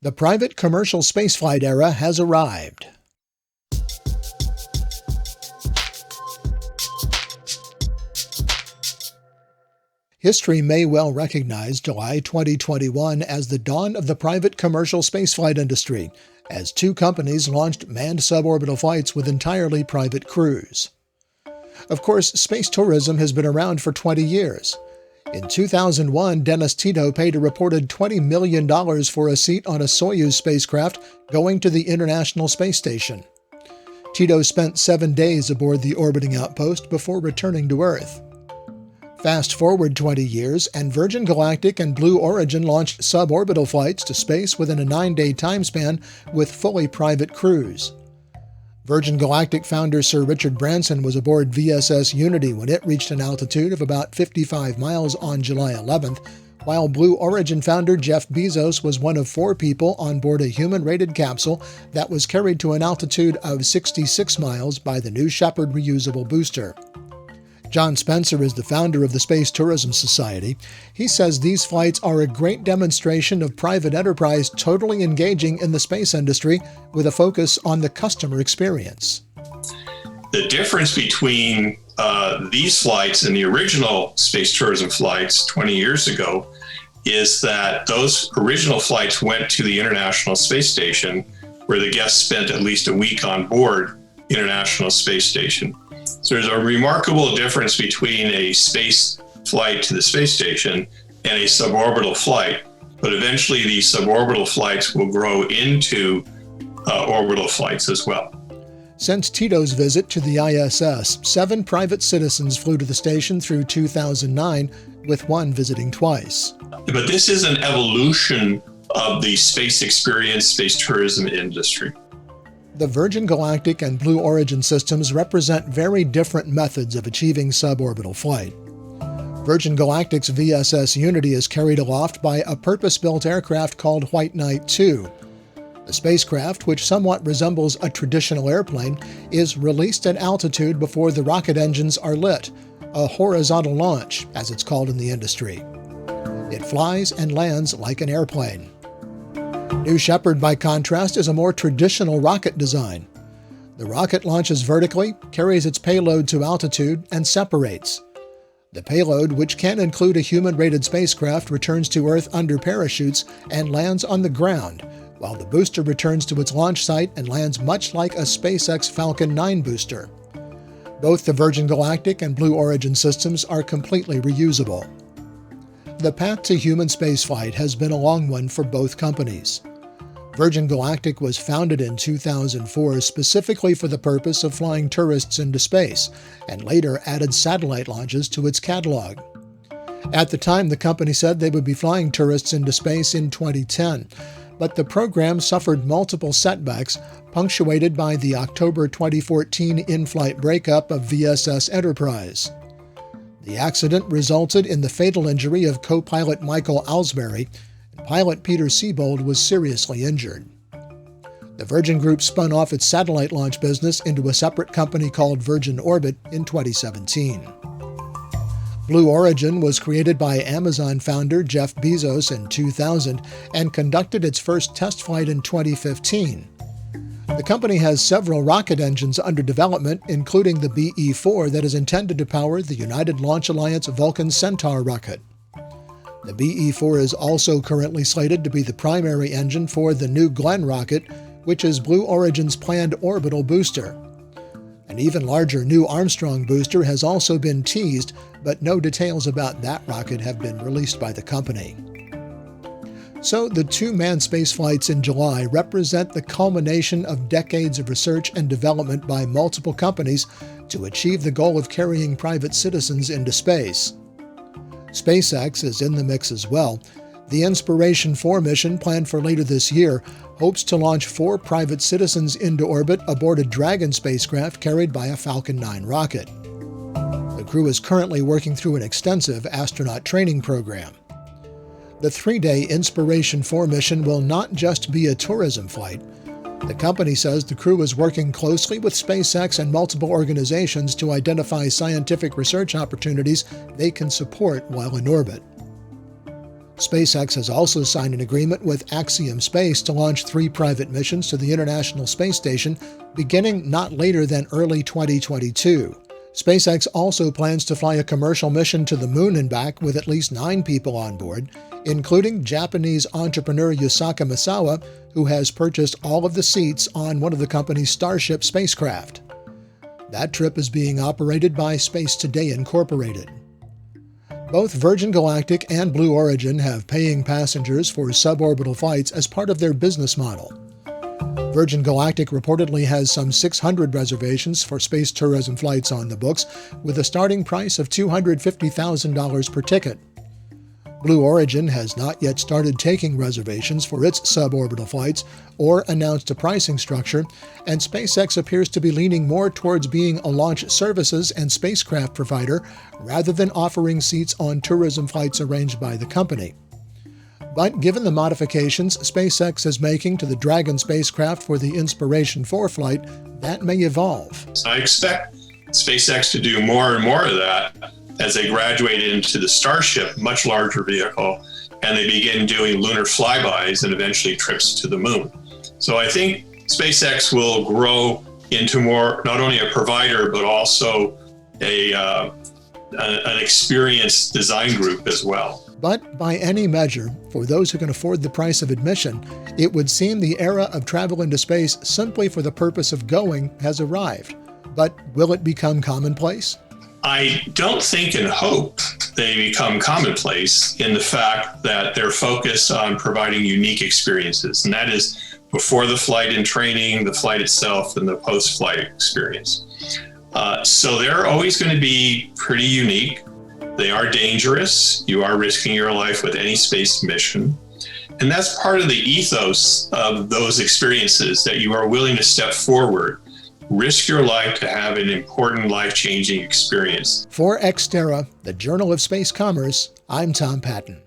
The private commercial spaceflight era has arrived. History may well recognize July 2021 as the dawn of the private commercial spaceflight industry, as two companies launched manned suborbital flights with entirely private crews. Of course, space tourism has been around for 20 years. In 2001, Dennis Tito paid a reported $20 million for a seat on a Soyuz spacecraft going to the International Space Station. Tito spent 7 days aboard the orbiting outpost before returning to Earth. Fast forward 20 years, and Virgin Galactic and Blue Origin launched suborbital flights to space within a 9-day time span with fully private crews. Virgin Galactic founder Sir Richard Branson was aboard VSS Unity when it reached an altitude of about 55 miles on July 11th, while Blue Origin founder Jeff Bezos was one of 4 people on board a human-rated capsule that was carried to an altitude of 66 miles by the new Shepard reusable booster. John Spencer is the founder of the Space Tourism Society. He says these flights are a great demonstration of private enterprise totally engaging in the space industry with a focus on the customer experience. The difference between these flights and the original space tourism flights 20 years ago is that those original flights went to the International Space Station, where the guests spent at least a week on board the International Space Station. So there's a remarkable difference between a space flight to the space station and a suborbital flight, but eventually these suborbital flights will grow into orbital flights as well. Since Tito's visit to the ISS, 7 private citizens flew to the station through 2009, with one visiting twice. But this is an evolution of the space experience, space tourism industry. The Virgin Galactic and Blue Origin systems represent very different methods of achieving suborbital flight. Virgin Galactic's VSS Unity is carried aloft by a purpose-built aircraft called White Knight 2. The spacecraft, which somewhat resembles a traditional airplane, is released at altitude before the rocket engines are lit, a horizontal launch, as it's called in the industry. It flies and lands like an airplane. New Shepard, by contrast, is a more traditional rocket design. The rocket launches vertically, carries its payload to altitude, and separates. The payload, which can include a human-rated spacecraft, returns to Earth under parachutes and lands on the ground, while the booster returns to its launch site and lands much like a SpaceX Falcon 9 booster. Both the Virgin Galactic and Blue Origin systems are completely reusable. The path to human spaceflight has been a long one for both companies. Virgin Galactic was founded in 2004 specifically for the purpose of flying tourists into space, and later added satellite launches to its catalog. At the time, the company said they would be flying tourists into space in 2010, but the program suffered multiple setbacks, punctuated by the October 2014 in-flight breakup of VSS Enterprise. The accident resulted in the fatal injury of co-pilot Michael Alsbury, and pilot Peter Siebold was seriously injured. The Virgin Group spun off its satellite launch business into a separate company called Virgin Orbit in 2017. Blue Origin was created by Amazon founder Jeff Bezos in 2000 and conducted its first test flight in 2015. The company has several rocket engines under development, including the BE-4 that is intended to power the United Launch Alliance Vulcan Centaur rocket. The BE-4 is also currently slated to be the primary engine for the New Glenn rocket, which is Blue Origin's planned orbital booster. An even larger New Armstrong booster has also been teased, but no details about that rocket have been released by the company. So the 2 manned spaceflights in July represent the culmination of decades of research and development by multiple companies to achieve the goal of carrying private citizens into space. SpaceX is in the mix as well. The Inspiration 4 mission, planned for later this year, hopes to launch 4 private citizens into orbit aboard a Dragon spacecraft carried by a Falcon 9 rocket. The crew is currently working through an extensive astronaut training program. The 3-day Inspiration 4 mission will not just be a tourism flight. The company says the crew is working closely with SpaceX and multiple organizations to identify scientific research opportunities they can support while in orbit. SpaceX has also signed an agreement with Axiom Space to launch 3 private missions to the International Space Station, beginning not later than early 2022. SpaceX also plans to fly a commercial mission to the Moon and back with at least 9 people on board, including Japanese entrepreneur Yusaku Misawa, who has purchased all of the seats on one of the company's Starship spacecraft. That trip is being operated by Space Today Incorporated. Both Virgin Galactic and Blue Origin have paying passengers for suborbital flights as part of their business model. Virgin Galactic reportedly has some 600 reservations for space tourism flights on the books, with a starting price of $250,000 per ticket. Blue Origin has not yet started taking reservations for its suborbital flights or announced a pricing structure, and SpaceX appears to be leaning more towards being a launch services and spacecraft provider rather than offering seats on tourism flights arranged by the company. But given the modifications SpaceX is making to the Dragon spacecraft for the Inspiration 4 flight, that may evolve. I expect SpaceX to do more and more of that as they graduate into the Starship, much larger vehicle, and they begin doing lunar flybys and eventually trips to the Moon. So I think SpaceX will grow into more, not only a provider, but also an experienced design group as well. But by any measure, for those who can afford the price of admission, it would seem the era of travel into space simply for the purpose of going has arrived. But will it become commonplace? I don't think and hope they become commonplace in the fact that they're focused on providing unique experiences, and that is before the flight and training, the flight itself, and the post-flight experience. So they're always going to be pretty unique. They are dangerous. You are risking your life with any space mission. And that's part of the ethos of those experiences, that you are willing to step forward, risk your life to have an important life-changing experience. For Xterra, the Journal of Space Commerce, I'm Tom Patton.